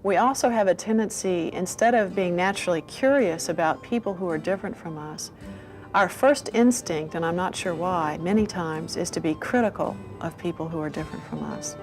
We also have a tendency, instead of being naturally curious about people who are different from us, our first instinct, and I'm not sure why, many times, is to be critical of people who are different from us.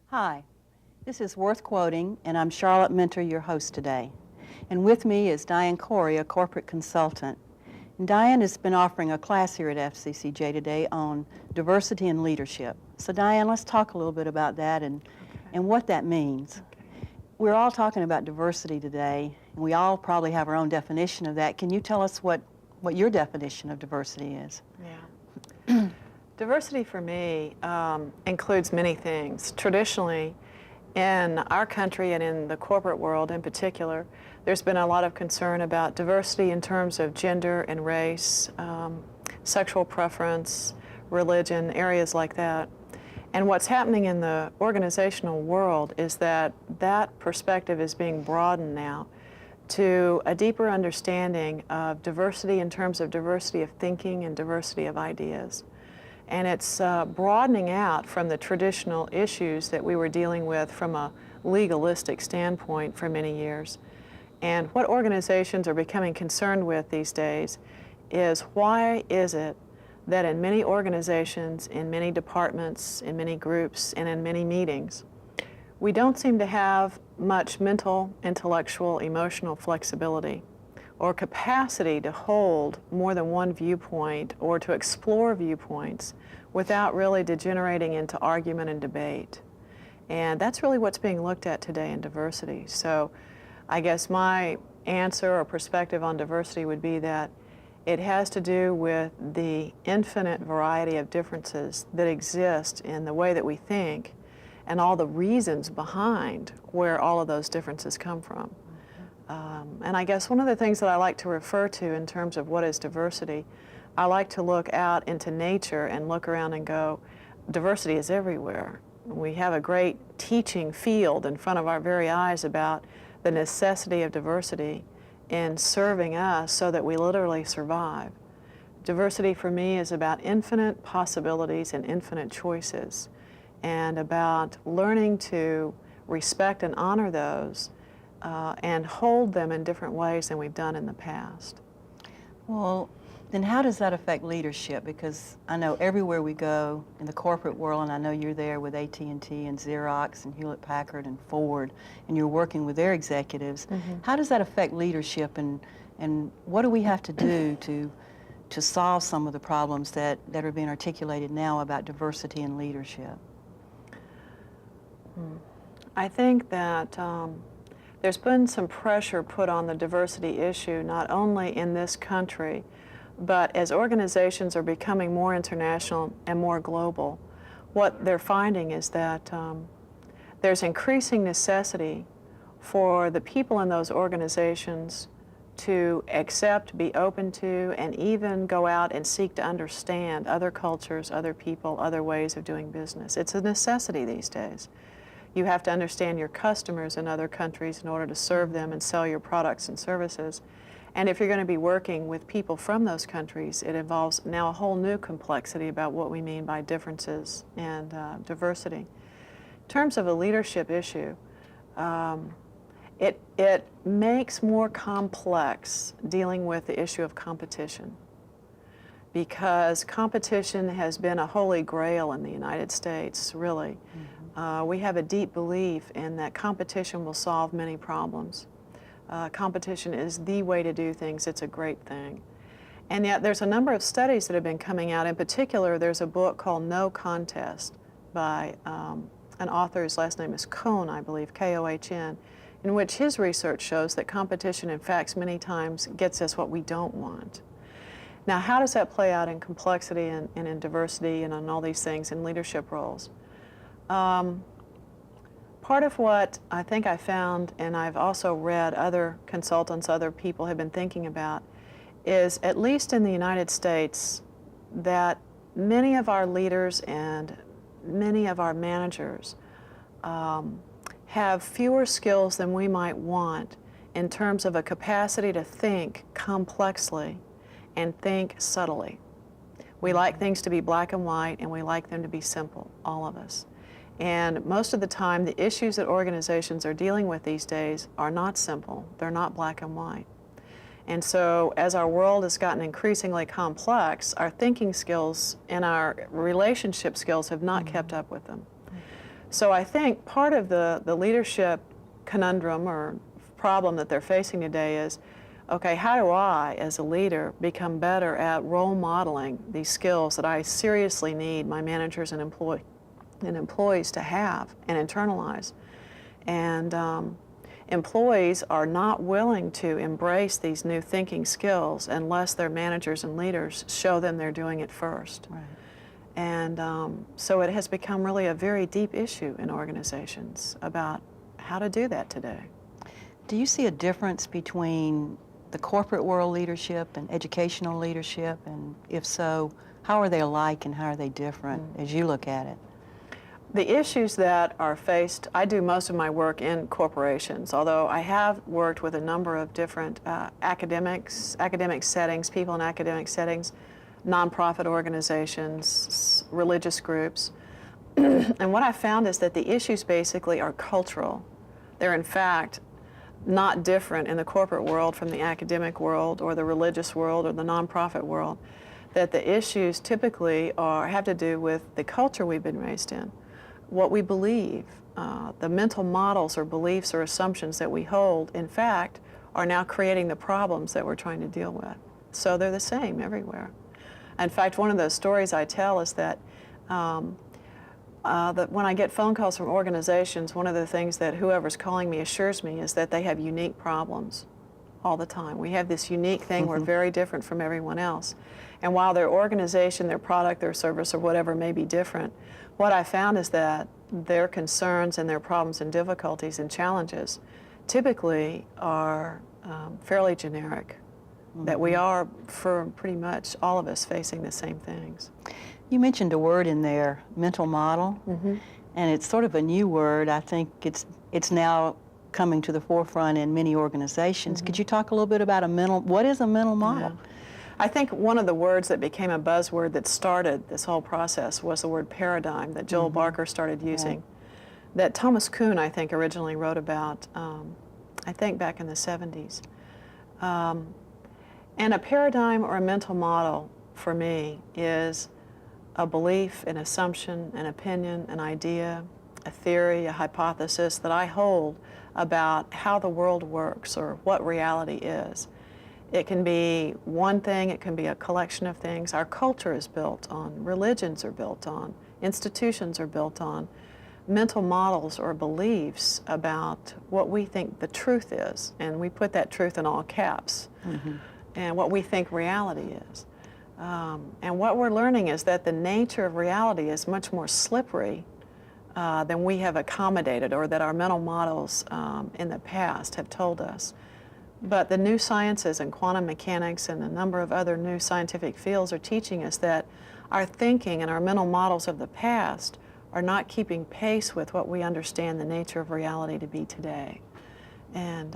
Hi, this is Worth Quoting, and I'm Charlotte Minter, your host today. And with me is Diane Cory, a corporate consultant. And Diane has been offering a class here at FCCJ today on diversity and leadership. So Diane, let's talk a little bit about that and what that means. Okay. We're all talking about diversity today, and we all probably have our own definition of that. Can you tell us what your definition of diversity is? Yeah. Diversity for me includes many things. Traditionally, in our country and in the corporate world in particular, there's been a lot of concern about diversity in terms of gender and race, sexual preference, religion, areas like that. And what's happening in the organizational world is that that perspective is being broadened now to a deeper understanding of diversity in terms of diversity of thinking and diversity of ideas. And it's broadening out from the traditional issues that we were dealing with from a legalistic standpoint for many years. And what organizations are becoming concerned with these days is, why is it that in many organizations, in many departments, in many groups, and in many meetings, we don't seem to have much mental, intellectual, emotional flexibility or capacity to hold more than one viewpoint or to explore viewpoints without really degenerating into argument and debate. And that's really what's being looked at today in diversity. So I guess my answer or perspective on diversity would be that it has to do with the infinite variety of differences that exist in the way that we think and all the reasons behind where all of those differences come from. And I guess one of the things that I like to refer to in terms of what is diversity, I like to look out into nature and look around and go, diversity is everywhere. We have a great teaching field in front of our very eyes about the necessity of diversity in serving us so that we literally survive. Diversity for me is about infinite possibilities and infinite choices, and about learning to respect and honor those and hold them in different ways than we've done in the past. Well, then how does that affect leadership? Because I know everywhere we go in the corporate world, and I know you're there with AT&T and Xerox and Hewlett-Packard and Ford, and you're working with their executives. How does that affect leadership, and what do we have to do to solve some of the problems that are being articulated now about diversity and leadership? I think that there's been some pressure put on the diversity issue, not only in this country, but as organizations are becoming more international and more global, what they're finding is that there's increasing necessity for the people in those organizations to accept, be open to, and even go out and seek to understand other cultures, other people, other ways of doing business. It's a necessity these days. You have to understand your customers in other countries in order to serve them and sell your products and services. And if you're going to be working with people from those countries, it involves now a whole new complexity about what we mean by differences and diversity. In terms of a leadership issue, it makes more complex dealing with the issue of competition, because competition has been a holy grail in the United States, really. We have a deep belief in that competition will solve many problems. Competition is the way to do things. It's a great thing. And yet there's a number of studies that have been coming out. In particular, there's a book called No Contest by an author whose last name is Kohn, I believe, K-O-H-N, in which his research shows that competition, in fact, many times gets us what we don't want. Now, how does that play out in complexity and in diversity and on all these things in leadership roles? Part of what I think I found, and I've also read other consultants, other people have been thinking about, is at least in the United States that many of our leaders and many of our managers have fewer skills than we might want in terms of a capacity to think complexly and think subtly. We like things to be black and white, and we like them to be simple, all of us. And most of the time, the issues that organizations are dealing with these days are not simple. They're not black and white. And so as our world has gotten increasingly complex, our thinking skills and our relationship skills have not kept up with them. So I think part of the leadership conundrum or problem that they're facing today is, okay, how do I, as a leader, become better at role modeling these skills that I seriously need my managers and employees to have and internalize? And employees are not willing to embrace these new thinking skills unless their managers and leaders show them they're doing it first. Right. And so it has become really a very deep issue in organizations about how to do that today. Do you see a difference between the corporate world leadership and educational leadership? And if so, how are they alike and how are they different as you look at it? The issues that are faced, I do most of my work in corporations, although I have worked with a number of different academic settings, people in academic settings, nonprofit organizations, religious groups. And what I found is that the issues basically are cultural. They're in fact not different in the corporate world from the academic world or the religious world or the nonprofit world, that the issues typically have to do with the culture we've been raised in, what we believe, the mental models or beliefs or assumptions that we hold, in fact, are now creating the problems that we're trying to deal with. So they're the same everywhere. In fact, one of the stories I tell is that when I get phone calls from organizations, one of the things that whoever's calling me assures me is that they have unique problems all the time. We have this unique thing, we're very different from everyone else. And while their organization, their product, their service, or whatever may be different, what I found is that their concerns and their problems and difficulties and challenges typically are fairly generic, that we are, for pretty much all of us, facing the same things. You mentioned a word in there, mental model, and it's sort of a new word. I think it's now coming to the forefront in many organizations. Could you talk a little bit about what is a mental model? Yeah. I think one of the words that became a buzzword that started this whole process was the word paradigm that Joel Barker started using, that Thomas Kuhn, I think, originally wrote about, I think back in the 70s. And a paradigm or a mental model, for me, is a belief, an assumption, an opinion, an idea, a theory, a hypothesis that I hold about how the world works or what reality is. It can be one thing, it can be a collection of things. Our culture is built on, religions are built on, institutions are built on mental models or beliefs about what we think the truth is, and we put that truth in all caps, and what we think reality is. And what we're learning is that the nature of reality is much more slippery than we have accommodated or that our mental models in the past have told us. But the new sciences and quantum mechanics and a number of other new scientific fields are teaching us that our thinking and our mental models of the past are not keeping pace with what we understand the nature of reality to be today. And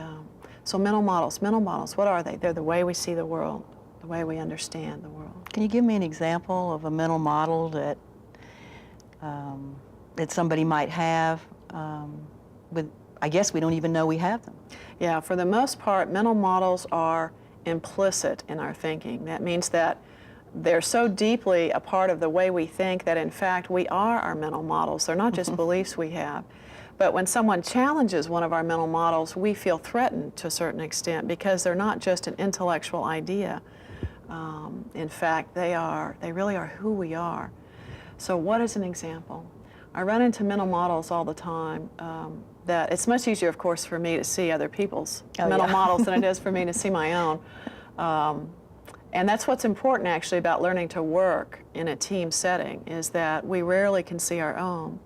so mental models, what are they? They're the way we see the world, the way we understand the world. Can you give me an example of a mental model that that somebody might have I guess we don't even know we have them. Yeah, for the most part, mental models are implicit in our thinking. That means that they're so deeply a part of the way we think that, in fact, we are our mental models. They're not just beliefs we have. But when someone challenges one of our mental models, we feel threatened to a certain extent because they're not just an intellectual idea. In fact, they really are who we are. So what is an example? I run into mental models all the time. That it's much easier, of course, for me to see other people's mental models than it is for me to see my own. And that's what's important, actually, about learning to work in a team setting, is that we rarely can see our own.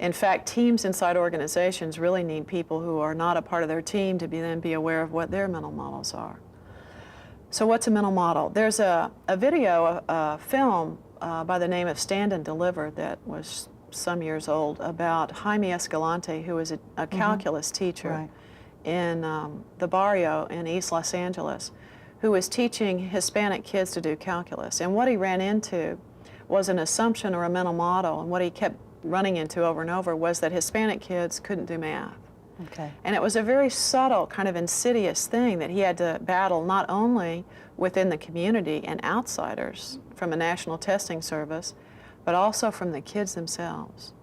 In fact, teams inside organizations really need people who are not a part of their team to then be aware of what their mental models are. So what's a mental model? There's a video, a film by the name of Stand and Deliver that was some years old about Jaime Escalante, who was a calculus teacher Right. in the barrio in East Los Angeles, who was teaching Hispanic kids to do calculus. And what he ran into was an assumption or a mental model, and what he kept running into over and over was that Hispanic kids couldn't do math. Okay. And it was a very subtle, kind of insidious thing that he had to battle not only within the community and outsiders from a national testing service, but also from the kids themselves.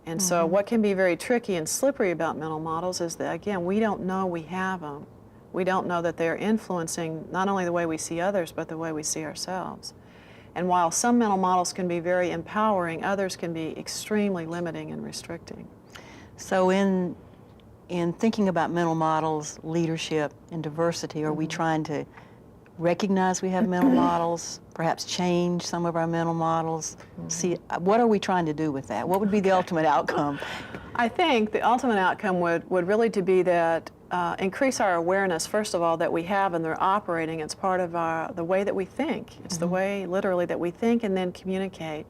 And so what can be very tricky and slippery about mental models is that, again, we don't know we have them. We don't know that they're influencing not only the way we see others, but the way we see ourselves. And while some mental models can be very empowering, others can be extremely limiting and restricting. So in thinking about mental models, leadership, and diversity, are we trying to recognize we have mental models, perhaps change some of our mental models? See, what are we trying to do with that? What would be the ultimate outcome? I think the ultimate outcome would really to be that increase our awareness, first of all, that we have and they're operating. It's part of the way that we think. It's the way, literally, that we think and then communicate.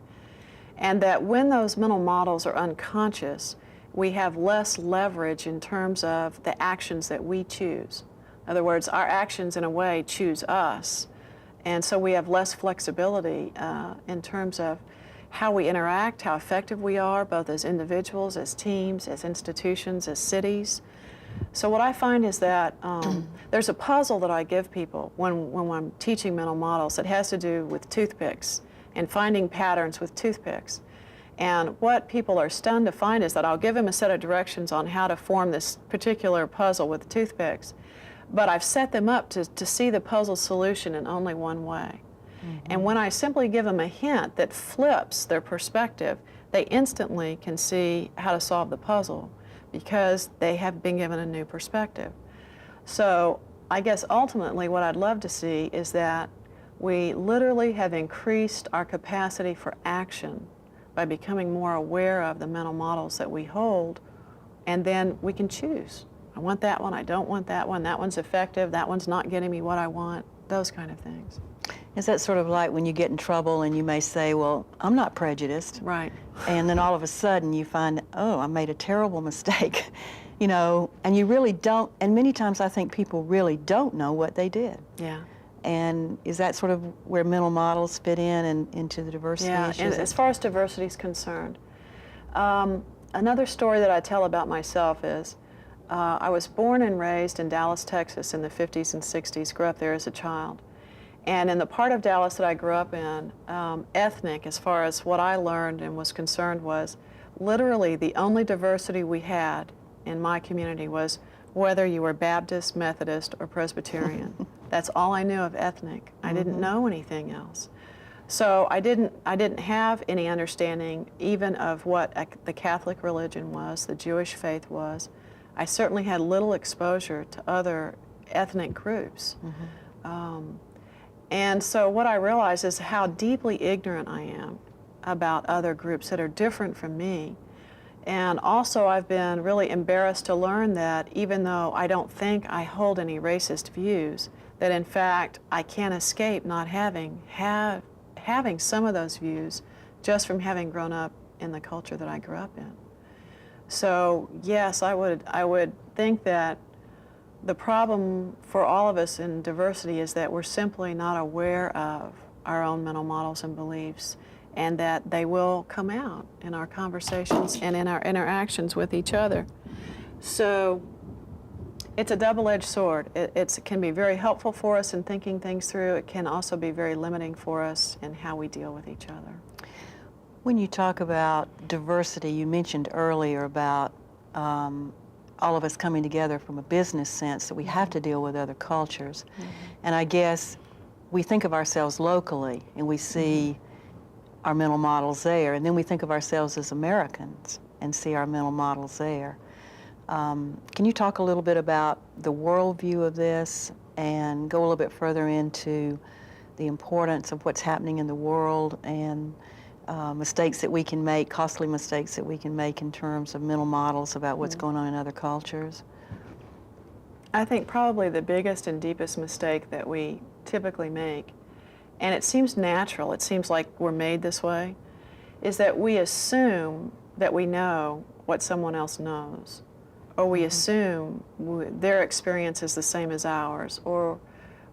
And that when those mental models are unconscious, we have less leverage in terms of the actions that we choose. In other words, our actions, in a way, choose us. And so we have less flexibility in terms of how we interact, how effective we are, both as individuals, as teams, as institutions, as cities. So what I find is that there's a puzzle that I give people when I'm teaching mental models that has to do with toothpicks and finding patterns with toothpicks. And what people are stunned to find is that I'll give them a set of directions on how to form this particular puzzle with toothpicks, but I've set them up to see the puzzle solution in only one way. And when I simply give them a hint that flips their perspective, they instantly can see how to solve the puzzle because they have been given a new perspective. So I guess ultimately what I'd love to see is that we literally have increased our capacity for action by becoming more aware of the mental models that we hold, and then we can choose. I want that one, I don't want that one's effective, that one's not getting me what I want, those kind of things. Is that sort of like when you get in trouble and you may say, well, I'm not prejudiced. Right. And then all of a sudden you find, oh, I made a terrible mistake, you know, and you really don't, and many times I think people really don't know what they did. Yeah. And is that sort of where mental models fit in and into the diversity Yeah, issues? and as far as diversity is concerned, another story that I tell about myself is I was born and raised in Dallas, Texas in the 50s and 60s, grew up there as a child. And in the part of Dallas that I grew up in, ethnic, as far as what I learned and was concerned, was literally the only diversity we had in my community was whether you were Baptist, Methodist, or Presbyterian. That's all I knew of ethnic. I didn't know anything else. So I didn't have any understanding even of what the Catholic religion was, the Jewish faith was. I certainly had little exposure to other ethnic groups. And so what I realized is how deeply ignorant I am about other groups that are different from me. And also I've been really embarrassed to learn that even though I don't think I hold any racist views, that in fact I can't escape not having some of those views just from having grown up in the culture that I grew up in. So yes, I would think that the problem for all of us in diversity is that we're simply not aware of our own mental models and beliefs, and that they will come out in our conversations and in our interactions with each other. So it's a double-edged sword. It can be very helpful for us in thinking things through. It can also be very limiting for us in how we deal with each other. When you talk about diversity, you mentioned earlier about all of us coming together from a business sense, that we have to deal with other cultures. And I guess we think of ourselves locally and we see our mental models there, and then we think of ourselves as Americans and see our mental models there. Can you talk a little bit about the worldview of this and go a little bit further into the importance of what's happening in the world and mistakes that we can make, costly mistakes that we can make in terms of mental models about what's going on in other cultures? I think probably the biggest and deepest mistake that we typically make, and it seems natural, it seems like we're made this way, is that we assume that we know what someone else knows, or we assume their experience is the same as ours, or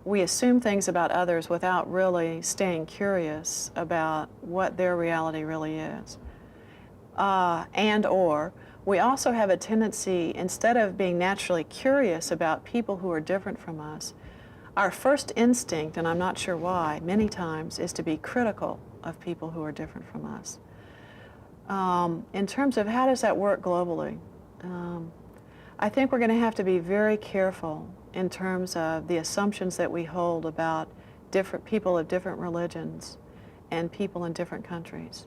we assume things about others without really staying curious about what their reality really is. Or we also have a tendency, instead of being naturally curious about people who are different from us, our first instinct, and I'm not sure why, many times, is to be critical of people who are different from us. In terms of how does that work globally, I think we're going to have to be very careful in terms of the assumptions that we hold about different people of different religions and people in different countries.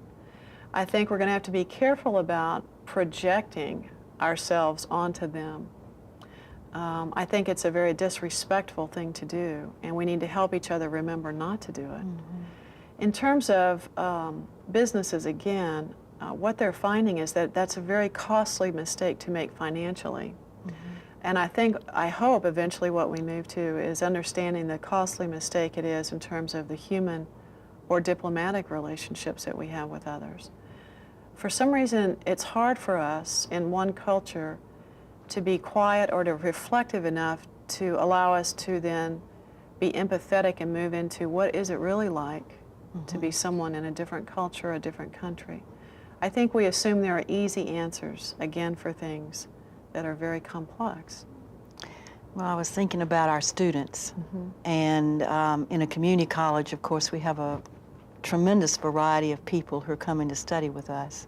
I think we're going to have to be careful about projecting ourselves onto them. I think it's a very disrespectful thing to do, and we need to help each other remember not to do it. In terms of businesses, again, what they're finding is that that's a very costly mistake to make financially. And I hope eventually what we move to is understanding the costly mistake it is in terms of the human or diplomatic relationships that we have with others. For some reason, it's hard for us in one culture to be quiet or to reflective enough to allow us to then be empathetic and move into what is it really like to be someone in a different culture, a different country. I think we assume there are easy answers, again, for things that are very complex. Well, I was thinking about our students, and in a community college, of course, we have a tremendous variety of people who are coming to study with us.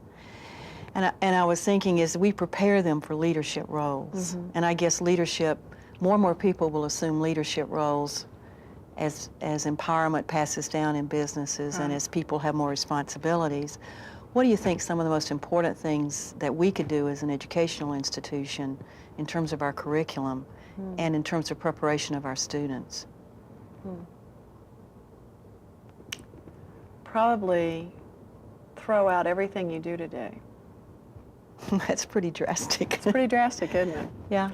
And I was thinking, as we prepare them for leadership roles, and I guess leadership, more and more people will assume leadership roles as empowerment passes down in businesses and as people have more responsibilities. What do you think some of the most important things that we could do as an educational institution in terms of our curriculum and in terms of preparation of our students? Probably throw out everything you do today. That's pretty drastic. It's pretty drastic, isn't it? Yeah.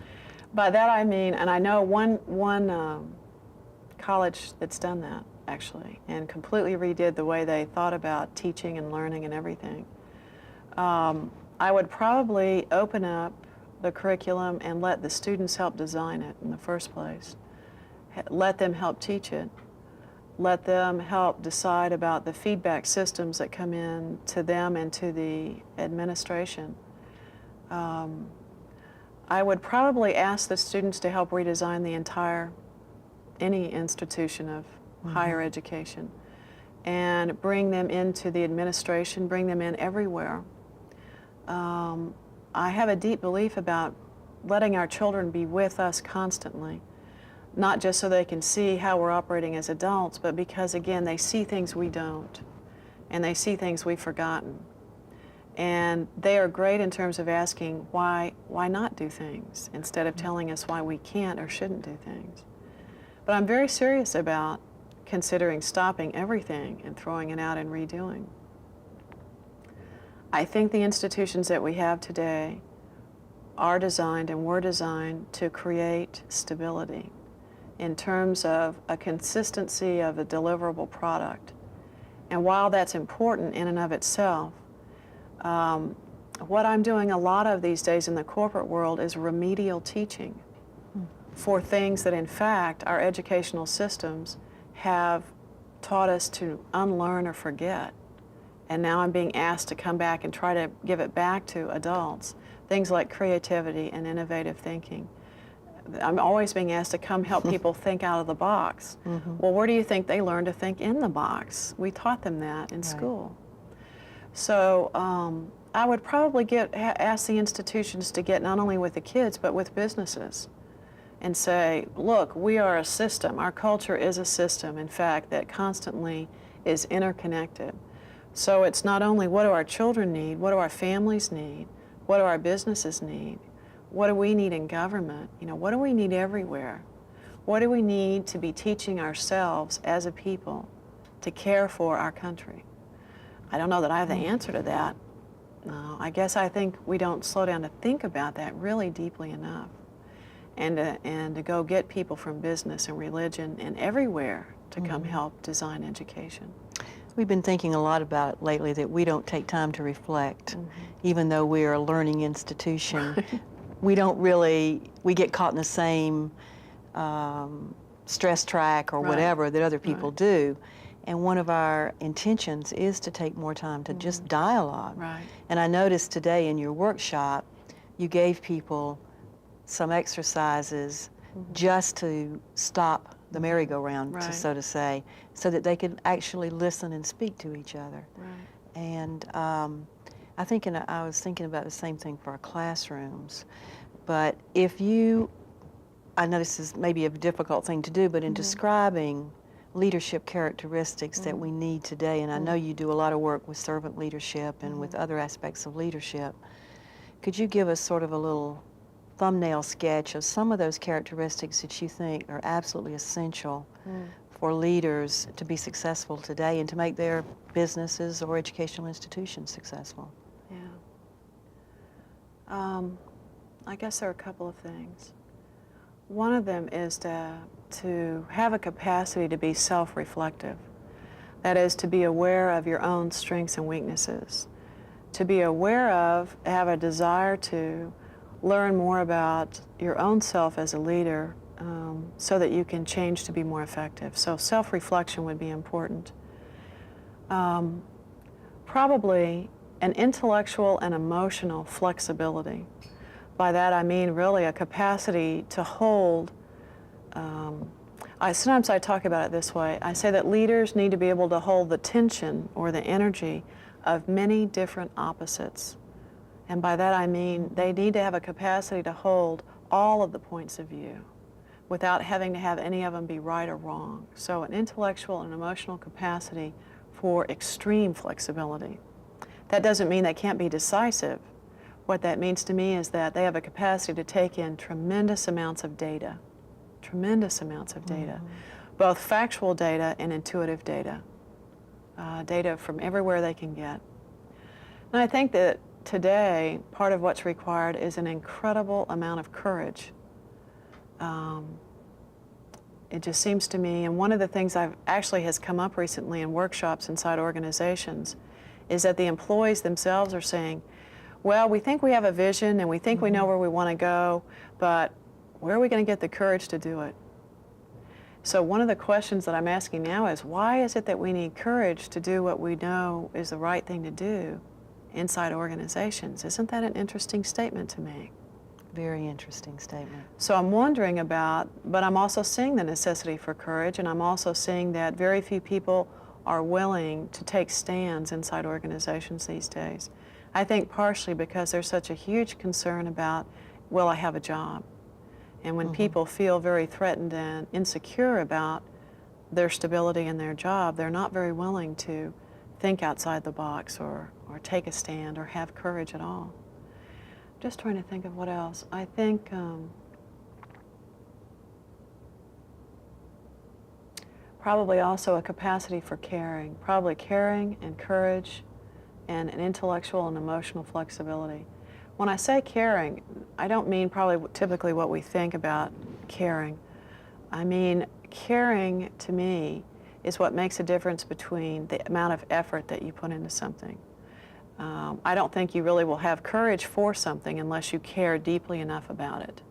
By that I mean, and I know one college that's done that, actually, and completely redid the way they thought about teaching and learning and everything. I would probably open up the curriculum and let the students help design it in the first place. Let them help teach it. Let them help decide about the feedback systems that come in to them and to the administration. I would probably ask the students to help redesign any institution of higher education, and bring them into the administration, bring them in everywhere. I have a deep belief about letting our children be with us constantly, not just so they can see how we're operating as adults, but because, again, they see things we don't, and they see things we've forgotten. And they are great in terms of asking why not do things, instead of telling us why we can't or shouldn't do things. But I'm very serious about considering stopping everything and throwing it out and redoing. I think the institutions that we have today are designed and were designed to create stability in terms of a consistency of a deliverable product. And while that's important in and of itself, what I'm doing a lot of these days in the corporate world is remedial teaching for things that, in fact, our educational systems have taught us to unlearn or forget. And now I'm being asked to come back and try to give it back to adults. Things like creativity and innovative thinking. I'm always being asked to come help people think out of the box. Well, where do you think they learn to think in the box? We taught them that in school. So I would probably ask the institutions to get not only with the kids, but with businesses, and say, look, we are a system. Our culture is a system, in fact, that constantly is interconnected. So it's not only what do our children need, what do our families need, what do our businesses need, what do we need in government, what do we need everywhere? What do we need to be teaching ourselves as a people to care for our country? I don't know that I have the answer to that. I guess I think we don't slow down to think about that really deeply enough, and to go get people from business and religion and everywhere to come help design education. We've been thinking a lot about it lately, that we don't take time to reflect. Even though we're a learning institution, we don't really, we get caught in the same stress track or whatever that other people do. And one of our intentions is to take more time to just dialogue. And I noticed today in your workshop, you gave people some exercises just to stop the merry-go-round, so to say, so that they could actually listen and speak to each other. And I think, I was thinking about the same thing for our classrooms. But if you, I know this is maybe a difficult thing to do, but in describing leadership characteristics that we need today, and I know you do a lot of work with servant leadership and with other aspects of leadership, could you give us sort of a little thumbnail sketch of some of those characteristics that you think are absolutely essential for leaders to be successful today and to make their businesses or educational institutions successful? I guess there are a couple of things. One of them is to have a capacity to be self-reflective. That is, to be aware of your own strengths and weaknesses. To be aware of, have a desire to learn more about your own self as a leader, so that you can change to be more effective. So self-reflection would be important. Probably an intellectual and emotional flexibility. By that I mean really a capacity to hold, sometimes I talk about it this way. I say that leaders need to be able to hold the tension or the energy of many different opposites. And by that I mean they need to have a capacity to hold all of the points of view without having to have any of them be right or wrong. So an intellectual and emotional capacity for extreme flexibility. That doesn't mean they can't be decisive. What that means to me is that they have a capacity to take in tremendous amounts of data, both factual data and intuitive data, data from everywhere they can get. And I think that today, part of what's required is an incredible amount of courage. It just seems to me, and one of the things I've actually has come up recently in workshops inside organizations, is that the employees themselves are saying, well, we think we have a vision and we think we know where we want to go, but where are we going to get the courage to do it? So one of the questions that I'm asking now is, why is it that we need courage to do what we know is the right thing to do inside organizations? Isn't that an interesting statement to me? Very interesting statement. So I'm wondering about, but I'm also seeing the necessity for courage, and I'm also seeing that very few people are willing to take stands inside organizations these days. I think partially because there's such a huge concern about, will I have a job? And when people feel very threatened and insecure about their stability in their job, they're not very willing to think outside the box or take a stand or have courage at all. Just trying to think of what else. I think probably also a capacity for caring, probably caring and courage and an intellectual and emotional flexibility. When I say caring, I don't mean probably typically what we think about caring. I mean, caring to me is what makes a difference between the amount of effort that you put into something. I don't think you really will have courage for something unless you care deeply enough about it.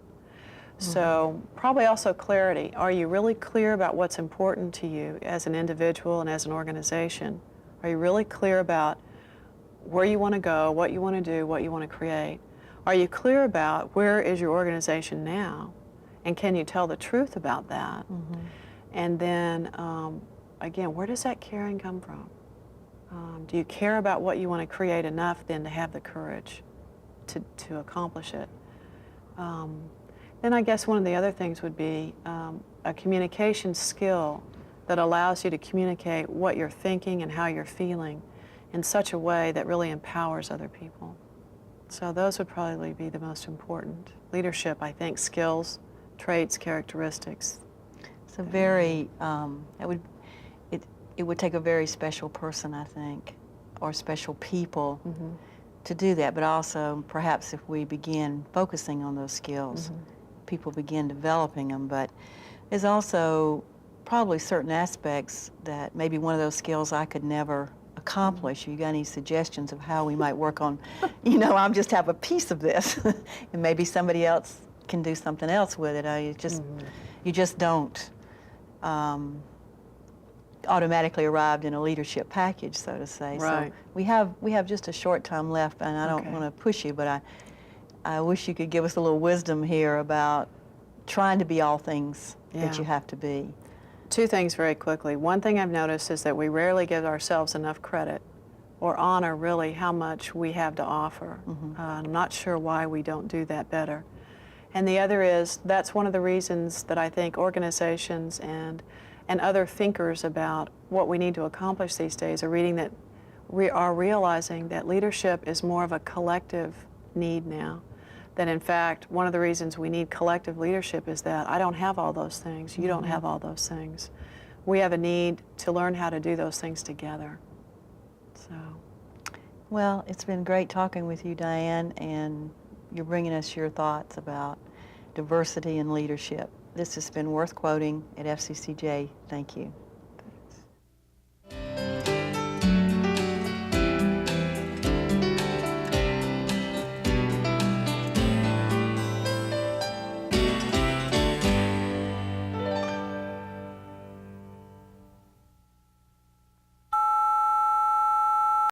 So probably also clarity. Are you really clear about what's important to you as an individual and as an organization? Are you really clear about where you want to go, what you want to do, what you want to create? Are you clear about where is your organization now? And can you tell the truth about that? And then, again, where does that caring come from? Do you care about what you want to create enough then to have the courage to accomplish it? Then I guess one of the other things would be a communication skill that allows you to communicate what you're thinking and how you're feeling in such a way that really empowers other people. So those would probably be the most important. Leadership, I think, skills, traits, characteristics. It's a very, it would take a very special person, I think, or special people to do that, but also perhaps if we begin focusing on those skills, people begin developing them. But there's also probably certain aspects that maybe one of those skills I could never accomplish. You got any suggestions of how we might work on, I'm just have a piece of this, and maybe somebody else can do something else with it. You just don't automatically arrived in a leadership package, so to say. Right. So we have just a short time left, and I don't want to push you, but I wish you could give us a little wisdom here about trying to be all things that you have to be. Two things very quickly. One thing I've noticed is that we rarely give ourselves enough credit or honor really how much we have to offer. I'm not sure why we don't do that better. And the other is, that's one of the reasons that I think organizations and other thinkers about what we need to accomplish these days are realizing that leadership is more of a collective need now. That in fact, one of the reasons we need collective leadership is that I don't have all those things, you don't have all those things. We have a need to learn how to do those things together. So. Well, it's been great talking with you, Diane, and you're bringing us your thoughts about diversity and leadership. This has been Worth Quoting at FCCJ. Thank you.